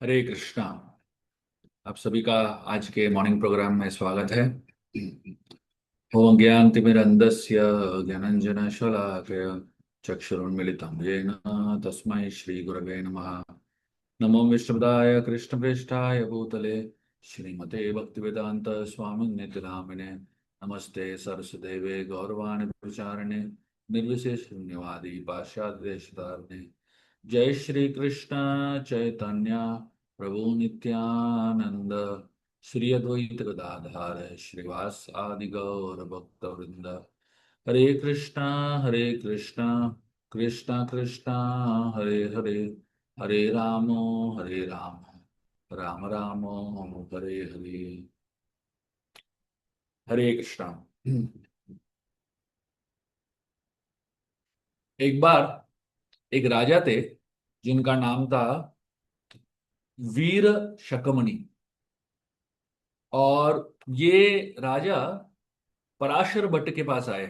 हरे कृष्णा। आप सभी का आज के मॉर्निंग प्रोग्राम में स्वागत है। ओम ज्ञानतिमिरन्धस्य ज्ञानञ्जनशलाकया चक्षुरुन्मिलितं येन तस्मै श्रीगुरवे नमः। नमो विष्णुपदाय कृष्णप्रेष्ठाय भूतले श्रीमते भक्तिवेदान्त स्वामिन्निति नामिने नमस्ते सरस्वदेवे गौरवाणि प्रचारिणे निर्विशेष शून्यवादी पाश्चात्यदेशतारिणे। जय श्री कृष्ण चैतन्य प्रभु नित्यानंद श्री अद्वैत गदाधर श्रीवास आदि गौर भक्त वृंद। हरे कृष्णा कृष्णा कृष्णा कृष्णा हरे हरे, हरे राम राम राम हरे हरे। हरे कृष्णा। एक बार एक राजा थे जिनका नाम था वीर शकमणि। और ये राजा पराशर भट्ट के पास आए।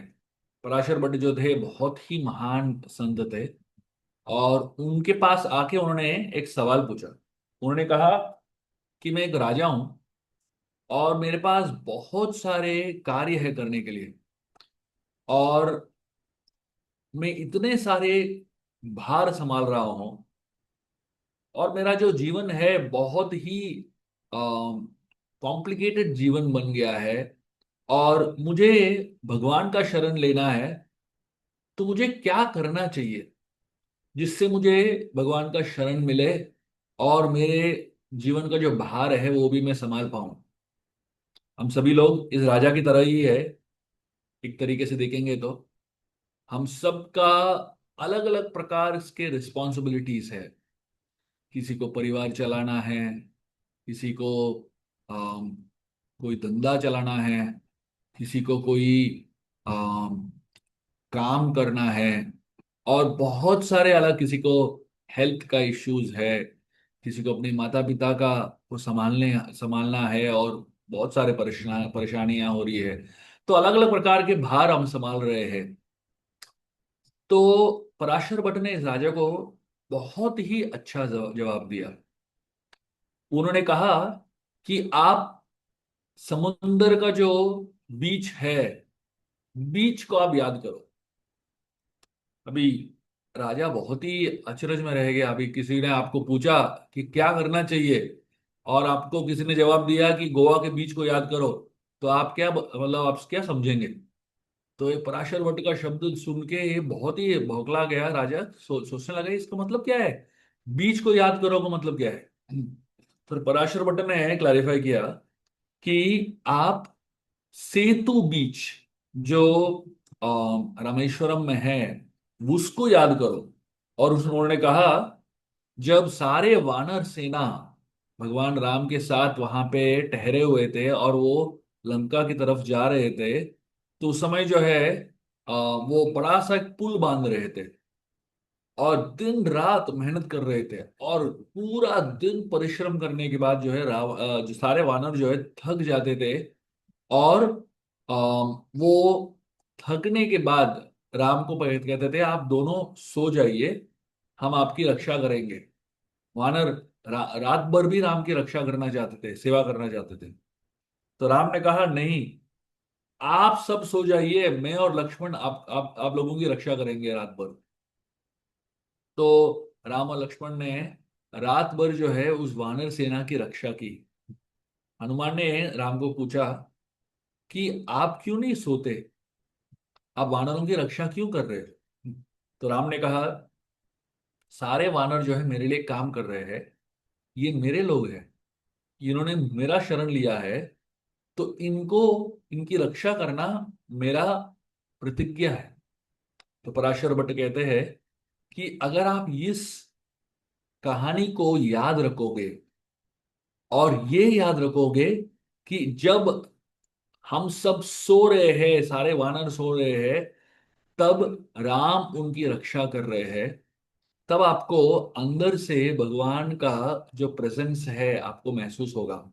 पराशर भट्ट जो थे बहुत ही महान संत थे। और उनके पास आके उन्होंने एक सवाल पूछा। उन्होंने कहा कि मैं एक राजा हूं और मेरे पास बहुत सारे कार्य है करने के लिए, और मैं इतने सारे भार संभाल रहा हूं, और मेरा जो जीवन है बहुत ही कॉम्प्लिकेटेड जीवन बन गया है, और मुझे भगवान का शरण लेना है। तो मुझे क्या करना चाहिए जिससे मुझे भगवान का शरण मिले और मेरे जीवन का जो भार है वो भी मैं संभाल पाऊं। हम सभी लोग इस राजा की तरह ही है। एक तरीके से देखेंगे तो हम सबका अलग अलग प्रकार के रिस्पॉन्सिबिलिटीज है। किसी को परिवार चलाना है, किसी को अम, कोई धंधा चलाना है, किसी को कोई अम, काम करना है, और बहुत सारे अलग, किसी को हेल्थ का इश्यूज है, किसी को अपने माता पिता का को संभालने संभालना है, और बहुत सारे परेशानियां हो रही है। तो अलग अलग प्रकार के भार हम संभाल रहे हैं। तो पराशर भट्ट ने इस राजा को बहुत ही अच्छा जवाब दिया। उन्होंने कहा कि आप समुंदर का जो बीच है, बीच को आप याद करो। अभी राजा बहुत ही अचरज में रह गया। अभी किसी ने आपको पूछा कि क्या करना चाहिए, और आपको किसी ने जवाब दिया कि गोवा के बीच को याद करो, तो आप क्या मतलब आप क्या समझेंगे? तो ये पराशर भट्ट का शब्द सुन के ये बहुत ही बौखला गया राजा। सोचने लगा इसका मतलब क्या है, बीच को याद करो का मतलब क्या है। फिर पराशर भट्ट ने क्लैरिफाई किया कि आप सेतु बीच जो रामेश्वरम में है उसको याद करो। और उन्होंने कहा जब सारे वानर सेना भगवान राम के साथ वहां पे ठहरे हुए थे और वो लंका की तरफ जा रहे थे, तो उस समय जो है वो बड़ा सा एक पुल बांध रहे थे और दिन रात मेहनत कर रहे थे। और पूरा दिन परिश्रम करने के बाद जो है जो सारे वानर जो है थक जाते थे। और वो थकने के बाद राम को कहते थे आप दोनों सो जाइए, हम आपकी रक्षा करेंगे। वानर रात भर भी राम की रक्षा करना चाहते थे, सेवा करना चाहते थे। तो राम ने कहा नहीं, आप सब सो जाइए, मैं और लक्ष्मण आप लोगों की रक्षा करेंगे रात भर। तो राम और लक्ष्मण ने रात भर जो है उस वानर सेना की रक्षा की। हनुमान ने राम को पूछा कि आप क्यों नहीं सोते, आप वानरों की रक्षा क्यों कर रहे हो? तो राम ने कहा सारे वानर जो है मेरे लिए काम कर रहे हैं, ये मेरे लोग हैं, इन्होंने मेरा शरण लिया है, तो इनको, इनकी रक्षा करना मेरा प्रतिज्ञा है। तो पराशर भट्ट कहते हैं कि अगर आप इस कहानी को याद रखोगे और ये याद रखोगे कि जब हम सब सो रहे हैं, सारे वानर सो रहे हैं, तब राम उनकी रक्षा कर रहे हैं, तब आपको अंदर से भगवान का जो प्रेजेंस है आपको महसूस होगा।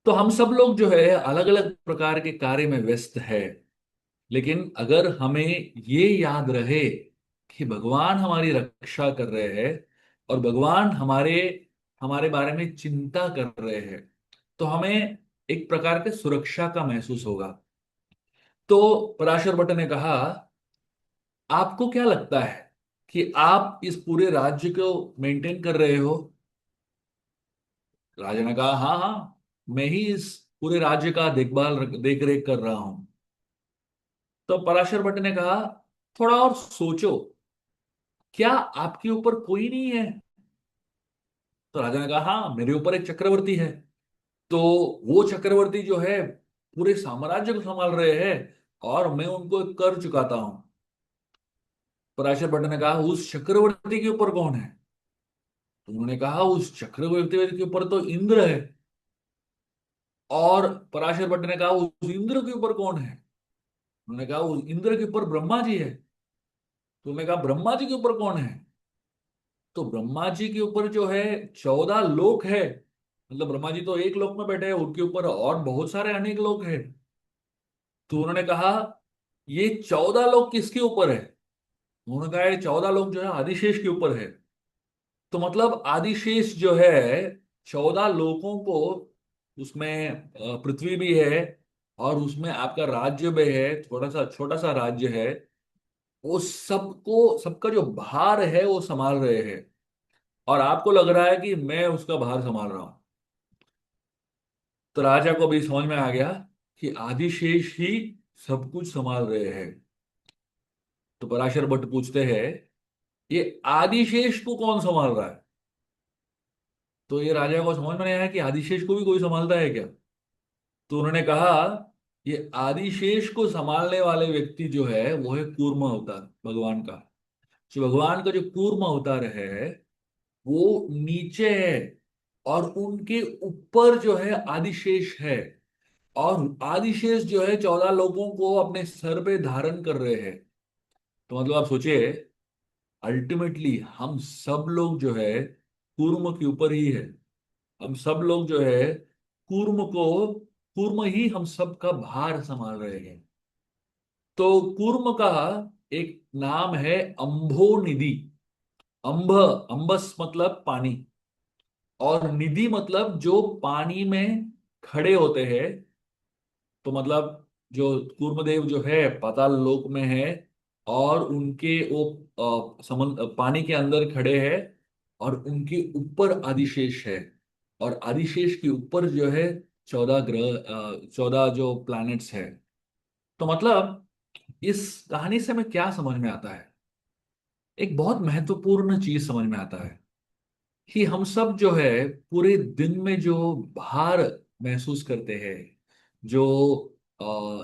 तो हम सब लोग जो है अलग अलग प्रकार के कार्य में व्यस्त है, लेकिन अगर हमें ये याद रहे कि भगवान हमारी रक्षा कर रहे हैं, और भगवान हमारे हमारे बारे में चिंता कर रहे हैं, तो हमें एक प्रकार के सुरक्षा का महसूस होगा। तो पराशर भट्ट ने कहा, आपको क्या लगता है कि आप इस पूरे राज्य को मेंटेन कर रहे हो? राजा ने कहा, हाँ हाँ, मैं ही इस पूरे राज्य का देख रेख कर रहा हूं। तो पराशर भट्ट ने कहा, थोड़ा और सोचो, क्या आपके ऊपर कोई नहीं है? तो राजा ने कहा, हाँ, मेरे ऊपर एक चक्रवर्ती है। तो वो चक्रवर्ती जो है पूरे साम्राज्य को संभाल रहे हैं, और मैं उनको कर चुकाता हूं। पराशर भट्ट ने कहा, उस चक्रवर्ती के ऊपर कौन है? तो उन्होंने कहा, उस चक्रवर्ती के ऊपर तो इंद्र है। और पराशर भट्ट ने कहा, उस इंद्र के ऊपर कौन है? उन्होंने कहा, उस इंद्र के ऊपर ब्रह्मा जी है। तो उन्होंने कहा, ब्रह्मा जी के ऊपर कौन है? तो ब्रह्मा जी के ऊपर जो है 14 लोक है। मतलब ब्रह्मा जी तो एक लोक में बैठे हैं, उनके ऊपर और बहुत सारे अनेक लोक हैं। तो उन्होंने कहा, ये 14 लोक किसके ऊपर है? उन्होंने कहा, ये 14 लोक जो है आदिशेष के ऊपर है। तो मतलब आदिशेष जो है 14 लोकों को, उसमें पृथ्वी भी है, और उसमें आपका राज्य भी है, छोटा सा राज्य है। वो सबको, सबका जो भार है वो संभाल रहे हैं, और आपको लग रहा है कि मैं उसका भार संभाल रहा हूं। तो राजा को भी समझ में आ गया कि आदिशेष ही सब कुछ संभाल रहे हैं। तो पराशर भट्ट पूछते हैं, ये आदिशेष को कौन संभाल रहा है? तो ये राजा को समझ में नहीं आया कि आदिशेष को भी कोई संभालता है क्या। तो उन्होंने कहा, ये आदिशेष को संभालने वाले व्यक्ति जो है वो है कूर्म अवतार, भगवान का। जो भगवान का जो कूर्म अवतार है वो नीचे है, और उनके ऊपर जो है आदिशेष है। और आदिशेष जो है 14 लोगों को अपने सर पे धारण कर रहे हैं। तो मतलब आप सोचिए, अल्टीमेटली हम सब लोग जो है कूर्म के ऊपर ही है। हम सब लोग जो है कूर्म ही हम सब का भार संभाल रहे हैं। तो कूर्म का एक नाम है अंभो निधि। अंभ, अंबस मतलब पानी, और निधि मतलब जो पानी में खड़े होते हैं। तो मतलब जो कूर्मदेव जो है पाताल लोक में है, और उनके वो पानी के अंदर खड़े हैं, और उनके ऊपर आदिशेष है। और आदिशेष के ऊपर जो है 14 ग्रह, 14 जो प्लैनेट्स है। तो मतलब इस कहानी से हमें क्या समझ में आता है? एक बहुत महत्वपूर्ण चीज समझ में आता है कि हम सब जो है पूरे दिन में जो भार महसूस करते हैं, जो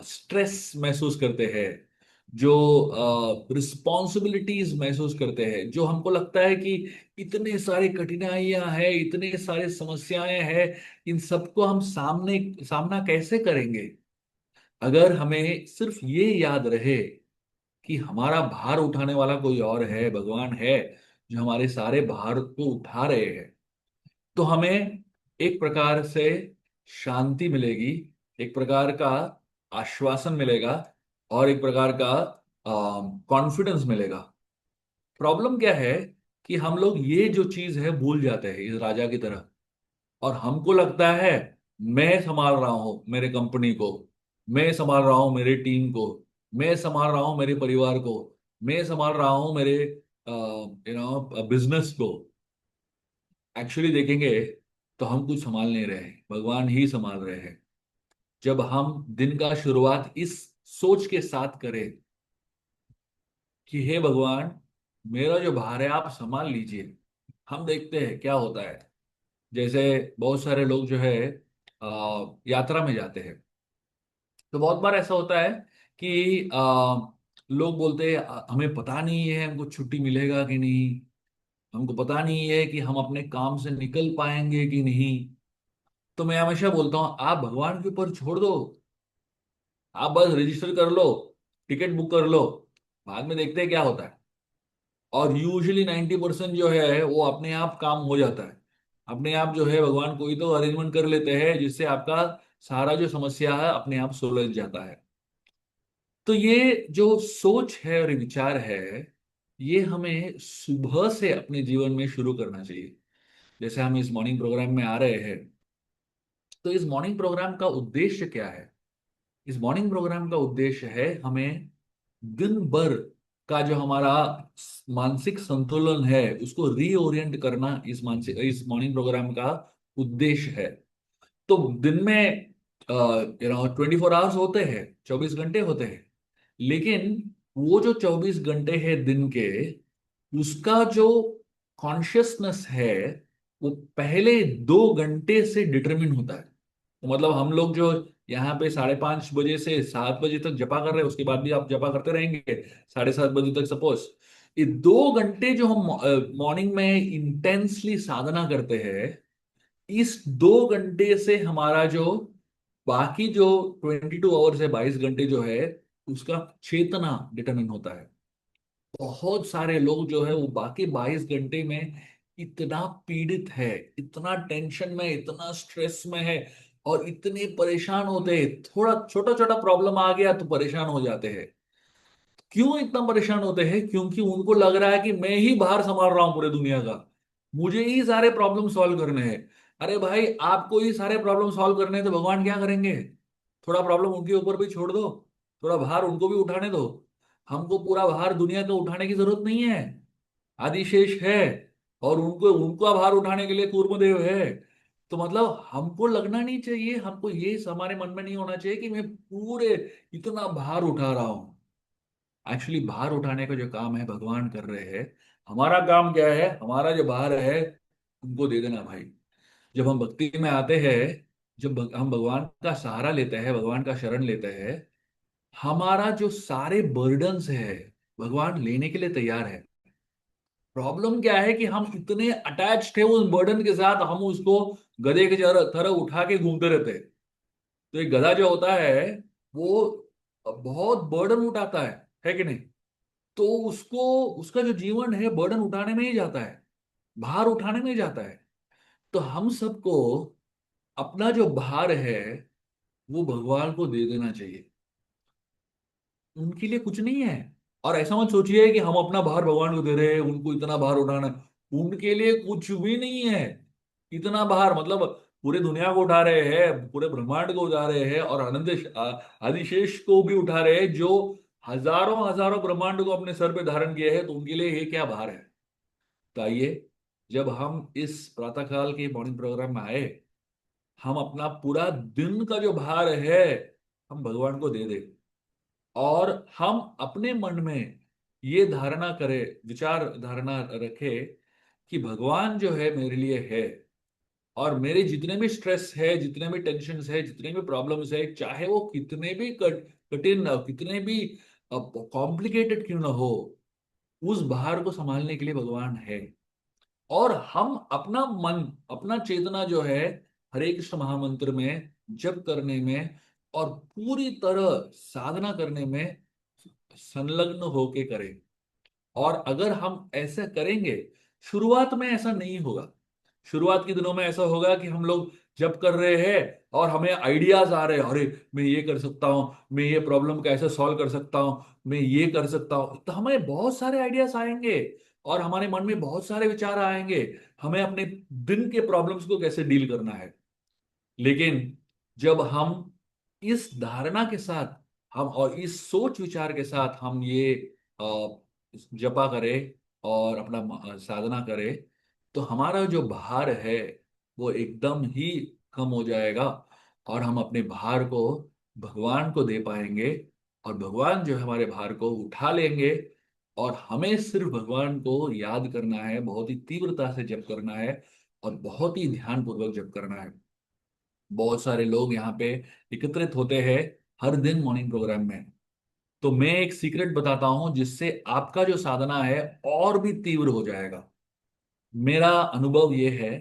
स्ट्रेस महसूस करते हैं, जो रिस्पॉन्सिबिलिटीज महसूस करते हैं, जो हमको लगता है कि इतने सारे कठिनाइयां हैं, इतने सारे समस्याएं हैं, इन सबको हम सामना कैसे करेंगे? अगर हमें सिर्फ ये याद रहे कि हमारा भार उठाने वाला कोई और है, भगवान है, जो हमारे सारे भार को उठा रहे हैं, तो हमें एक प्रकार से शांति मिलेगी, एक प्रकार का आश्वासन मिलेगा, और एक प्रकार का कॉन्फिडेंस मिलेगा। प्रॉब्लम क्या है कि हम लोग ये जो चीज है भूल जाते हैं इस राजा की तरह, और हमको लगता है मैं संभाल रहा हूं मेरे कंपनी को, मैं संभाल रहा हूं मेरे टीम को, मैं संभाल रहा हूं मेरे परिवार को, मैं संभाल रहा हूं मेरे बिजनेस को। एक्चुअली देखेंगे तो हम कुछ संभाल नहीं रहे, भगवान ही संभाल रहे हैं। जब हम दिन का शुरुआत इस सोच के साथ करें कि हे भगवान, मेरा जो भार है आप संभाल लीजिए, हम देखते हैं क्या होता है। जैसे बहुत सारे लोग जो है यात्रा में जाते हैं, तो बहुत बार ऐसा होता है कि लोग बोलते हैं, हमें पता नहीं है हमको छुट्टी मिलेगा कि नहीं, हमको पता नहीं है कि हम अपने काम से निकल पाएंगे कि नहीं। तो मैं हमेशा बोलता हूँ, आप भगवान के ऊपर छोड़ दो, आप बस रजिस्टर कर लो, टिकट बुक कर लो, बाद में देखते हैं क्या होता है। और यूजुअली 90% जो है वो अपने आप काम हो जाता है। अपने आप जो है भगवान कोई तो अरेंजमेंट कर लेते हैं, जिससे आपका सारा जो समस्या है अपने आप सुलझ जाता है। तो ये जो सोच है और विचार है, ये हमें सुबह से अपने जीवन में शुरू करना चाहिए। जैसे हम इस मॉर्निंग प्रोग्राम में आ रहे हैं, तो इस मॉर्निंग प्रोग्राम का उद्देश्य क्या है? इस मॉर्निंग प्रोग्राम का उद्देश्य है हमें दिन भर का जो हमारा मानसिक संतुलन है उसको रीओरिएंट करना, इस मॉर्निंग प्रोग्राम का उद्देश्य है। तो दिन में 24 आवर्स होते हैं, 24 घंटे होते हैं। लेकिन वो जो 24 घंटे हैं दिन के, उसका जो कॉन्शियसनेस है वो पहले 2 घंटे से डिटरमिन होता है। तो मतलब हम लोग जो यहाँ पे 5:30 बजे से 7 बजे तक जपा कर रहे हैं, उसके बाद भी आप जपा करते रहेंगे 7:30 बजे तक सपोज। ये 2 घंटे जो हम मॉर्निंग में इंटेंसली साधना करते हैं, इस 2 घंटे से हमारा जो बाकी जो 22 आवर्स है, 22 घंटे जो है, उसका चेतना डिटरमिन होता है। बहुत सारे लोग जो है वो बाकी 22 घंटे में इतना पीड़ित है, इतना टेंशन में, इतना स्ट्रेस में है, और इतने परेशान होते हैं। थोड़ा छोटा छोटा प्रॉब्लम आ गया तो परेशान हो जाते हैं। क्यों इतना परेशान होते हैं? क्योंकि उनको लग रहा है कि मैं ही भार संभाल रहा हूं पूरे दुनिया का, मुझे ही सारे प्रॉब्लम सॉल्व करने हैं। अरे भाई, आपको ही सारे प्रॉब्लम सॉल्व करने हैं तो भगवान क्या करेंगे? थोड़ा प्रॉब्लम उनके ऊपर भी छोड़ दो, थोड़ा भार उनको भी उठाने दो। हमको पूरा भार दुनिया का उठाने की जरूरत नहीं है। आदिशेष है, और उनको उनका भार उठाने के लिए कूर्मदेव है। तो मतलब हमको लगना नहीं चाहिए, हमको ये हमारे मन में नहीं होना चाहिए कि मैं पूरे इतना भार उठा रहा हूं। एक्चुअली भार उठाने का जो काम है भगवान कर रहे हैं। हमारा काम क्या है? हमारा जो भार है उनको दे देना भाई। जब हम भक्ति में आते हैं, जब हम भगवान का सहारा लेते हैं, भगवान का शरण लेते हैं, हमारा जो सारे बर्डन्स है भगवान लेने के लिए तैयार है। प्रॉब्लम क्या है कि हम इतने अटैच थे उस बर्डन के साथ, हम उसको गधे के तरह उठा के घूमते रहते हैं। तो एक गधा जो होता है वो बहुत बर्डन उठाता है कि नहीं? तो उसको, उसका जो जीवन है बर्डन उठाने में ही जाता है, भार उठाने में ही जाता है। तो हम सबको अपना जो भार है वो भगवान को दे देना चाहिए। उनके लिए कुछ नहीं है। और ऐसा मत सोचिए कि हम अपना भार भगवान को दे रहे हैं, उनको इतना भार उठाना है। उनके लिए कुछ भी नहीं है। इतना भार मतलब पूरे दुनिया को उठा रहे हैं, पूरे ब्रह्मांड को उठा रहे हैं, और आदिशेष को भी उठा रहे हैं, जो हजारों हजारों ब्रह्मांड को अपने सर पे धारण किए हैं। तो उनके लिए ये क्या भार है? तो आइए, जब हम इस प्रातःकाल के मॉर्निंग प्रोग्राम में आए, हम अपना पूरा दिन का जो भार है हम भगवान को दे दे। और हम अपने मन में ये धारणा करें, विचार धारणा रखे कि भगवान जो है मेरे लिए है। और मेरे जितने भी स्ट्रेस है, जितने भी टेंशन है, जितने भी प्रॉब्लम्स है, चाहे वो कितने भी कठिन, कितने भी कॉम्प्लिकेटेड क्यों ना हो, उस भार को संभालने के लिए भगवान है। और हम अपना मन, अपना चेतना जो है हरे कृष्ण महामंत्र में जप करने में और पूरी तरह साधना करने में संलग्न होके करें। और अगर हम ऐसा करेंगे, शुरुआत में ऐसा नहीं होगा। शुरुआत के दिनों में ऐसा होगा कि हम लोग जब कर रहे हैं और हमें आइडियाज आ रहे हैं, अरे मैं ये कर सकता हूँ, मैं ये प्रॉब्लम कैसे सॉल्व कर सकता हूँ, मैं ये कर सकता हूँ। तो हमें बहुत सारे आइडियाज आएंगे और हमारे मन में बहुत सारे विचार आएंगे, हमें अपने दिन के प्रॉब्लम्स को कैसे डील करना है। लेकिन जब हम इस धारणा के साथ, हम और इस सोच विचार के साथ हम ये जपा करें और अपना साधना करें, तो हमारा जो भार है वो एकदम ही कम हो जाएगा। और हम अपने भार को भगवान को दे पाएंगे, और भगवान जो है हमारे भार को उठा लेंगे। और हमें सिर्फ भगवान को याद करना है, बहुत ही तीव्रता से जप करना है, और बहुत ही ध्यान पूर्वक जप करना है। बहुत सारे लोग यहाँ पे एकत्रित होते हैं हर दिन मॉर्निंग प्रोग्राम में। तो मैं एक सीक्रेट बताता हूं जिससे आपका जो साधना है और भी तीव्र हो जाएगा। मेरा अनुभव यह है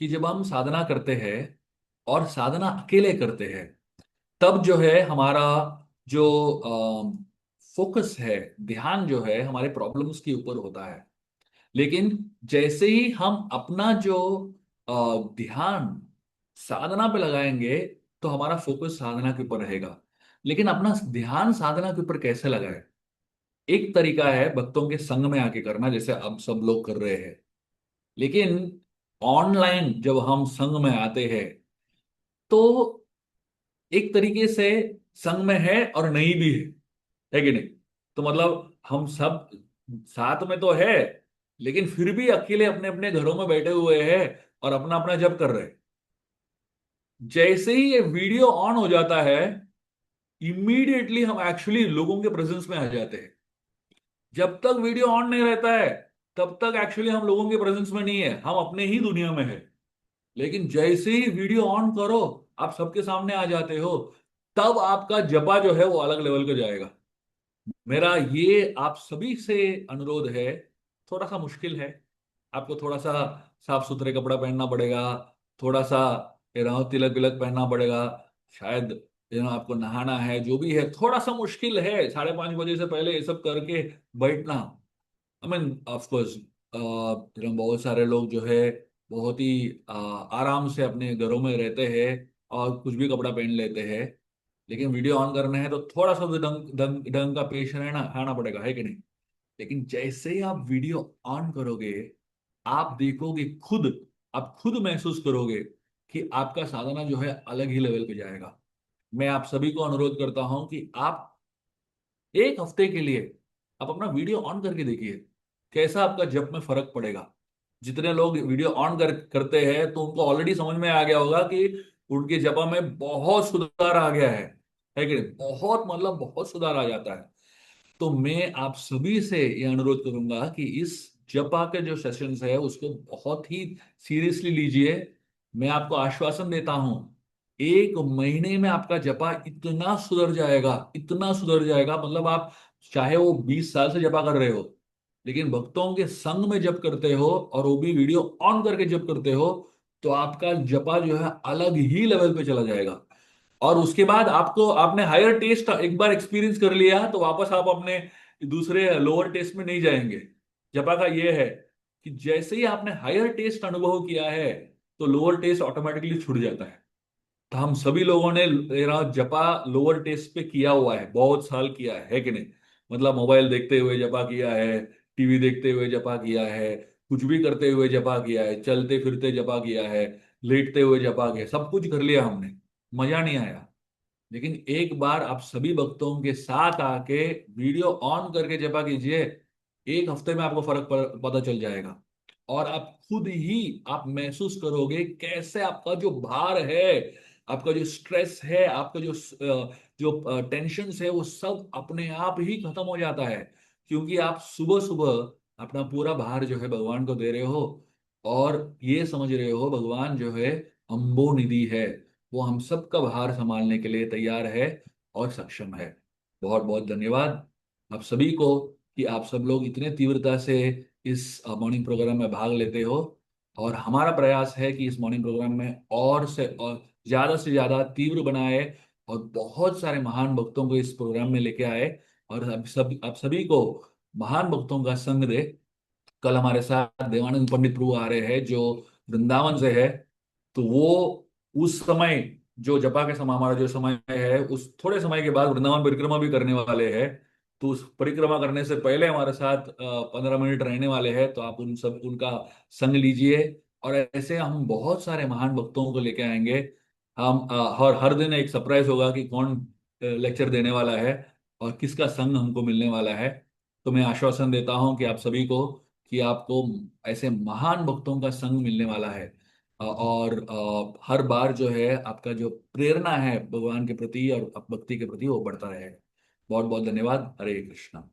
कि जब हम साधना करते हैं और साधना अकेले करते हैं, तब जो है हमारा जो फोकस है, ध्यान जो है हमारे प्रॉब्लम्स के ऊपर होता है। लेकिन जैसे ही हम अपना जो ध्यान साधना पे लगाएंगे, तो हमारा फोकस साधना के ऊपर रहेगा। लेकिन अपना ध्यान साधना के ऊपर कैसे लगाए? एक तरीका है भक्तों के संग में आके करना, जैसे अब सब लोग कर रहे हैं। लेकिन ऑनलाइन जब हम संग में आते हैं तो एक तरीके से संग में है और नहीं भी है कि नहीं? तो मतलब हम सब साथ में तो है, लेकिन फिर भी अकेले अपने अपने घरों में बैठे हुए हैं और अपना अपना जप कर रहे हैं। जैसे ही ये वीडियो ऑन हो जाता है, इमीडिएटली हम एक्चुअली लोगों के प्रेजेंस में आ जाते हैं। जब तक वीडियो ऑन नहीं रहता है तब तक एक्चुअली हम लोगों के प्रेजेंस में नहीं है, हम अपने ही दुनिया में है। लेकिन जैसे ही वीडियो ऑन करो, आप सबके सामने आ जाते हो, तब आपका जपा जो है वो अलग लेवल का जाएगा। मेरा ये आप सभी से अनुरोध है। थोड़ा सा मुश्किल है, आपको थोड़ा सा साफ सुथरे कपड़ा पहनना पड़ेगा, थोड़ा सा तिलक विलक पहनना पड़ेगा, शायद आपको नहाना है, जो भी है थोड़ा सा मुश्किल है 5:30 बजे से पहले ये सब करके बैठना। आई मीन ऑफ कोर्स बहुत सारे लोग जो है बहुत ही आराम से अपने घरों में रहते हैं और कुछ भी कपड़ा पहन लेते हैं। लेकिन वीडियो ऑन करना है तो थोड़ा सा तो ढंग का पेश रहना आना पड़ेगा, है कि नहीं? लेकिन जैसे ही आप वीडियो ऑन करोगे, आप देखोगे खुद, आप खुद महसूस करोगे कि आपका साधना जो है अलग ही लेवल पे जाएगा। मैं आप सभी को अनुरोध करता हूं कि आप एक हफ्ते के लिए आप अपना वीडियो ऑन करके देखिए, कैसा आपका जप में फर्क पड़ेगा। जितने लोग वीडियो ऑन करते हैं तो उनको ऑलरेडी समझ में आ गया होगा कि उनके जपा में बहुत सुधार आ गया है कि नहीं? बहुत मतलब बहुत सुधार आ जाता है। तो मैं आप सभी से ये अनुरोध करूंगा कि इस जपा के जो सेशंस है उसको बहुत ही सीरियसली लीजिए। मैं आपको आश्वासन देता हूं, 1 महीने में आपका जपा इतना सुधर जाएगा, इतना सुधर जाएगा, मतलब आप चाहे वो 20 साल से जपा कर रहे हो, लेकिन भक्तों के संग में जप करते हो और वो भी वीडियो ऑन करके जप करते हो, तो आपका जपा जो है अलग ही लेवल पे चला जाएगा। और उसके बाद आपको आपने हायर टेस्ट एक बार एक्सपीरियंस कर लिया तो वापस आप अपने दूसरे लोअर टेस्ट में नहीं जाएंगे। जपा का ये है कि जैसे ही आपने हायर टेस्ट अनुभव किया है तो लोअर टेस्ट ऑटोमेटिकली छूट जाता है। तो हम सभी लोगों ने मेरा जपा लोअर टेस्ट पे किया हुआ है, बहुत साल किया है कि नहीं? मतलब मोबाइल देखते हुए जपा किया है, टीवी देखते हुए जपा किया है, कुछ भी करते हुए जपा किया है, चलते फिरते जपा किया है, लेटते हुए जपा किया, सब कुछ कर लिया हमने। मजा नहीं आया। लेकिन एक बार आप सभी भक्तों के साथ आके वीडियो ऑन करके जपा कीजिए, एक हफ्ते में आपको फर्क पता चल जाएगा। और आप खुद ही आप महसूस करोगे कैसे आपका जो भार है, आपका जो स्ट्रेस है, आपका जो टेंशन है, वो सब अपने आप ही खत्म हो जाता है। क्योंकि आप सुबह सुबह अपना पूरा भार जो है भगवान को दे रहे हो, और ये समझ रहे हो भगवान जो है अम्बो निधि है, वो हम सबका भार संभालने के लिए तैयार है और सक्षम है। बहुत बहुत धन्यवाद आप सभी को कि आप सब लोग इतने तीव्रता से इस मॉर्निंग प्रोग्राम में भाग लेते हो। और हमारा प्रयास है कि इस मॉर्निंग प्रोग्राम में और से ज्यादा तीव्र बनाए और बहुत सारे महान भक्तों को इस प्रोग्राम में लेके आए, और आप सभी को महान भक्तों का संग दे। कल हमारे साथ देवानंद पंडित प्रभु आ रहे हैं जो वृंदावन से है। तो वो उस समय जो जपा के समय हमारा जो समय है उस थोड़े समय के बाद वृंदावन परिक्रमा भी करने वाले हैं। तो उस परिक्रमा करने से पहले हमारे साथ 15 मिनट रहने वाले हैं, तो आप उन सब उनका संग लीजिए। और ऐसे हम बहुत सारे महान भक्तों को लेके आएंगे। हम हर दिन एक सरप्राइज होगा कि कौन लेक्चर देने वाला है और किसका संग हमको मिलने वाला है। तो मैं आश्वासन देता हूं कि आप सभी को कि आपको ऐसे महान भक्तों का संग मिलने वाला है। और हर बार जो है आपका जो प्रेरणा है भगवान के प्रति और भक्ति के प्रति वो बढ़ता रहेगा। बहुत बहुत धन्यवाद। हरे कृष्णा।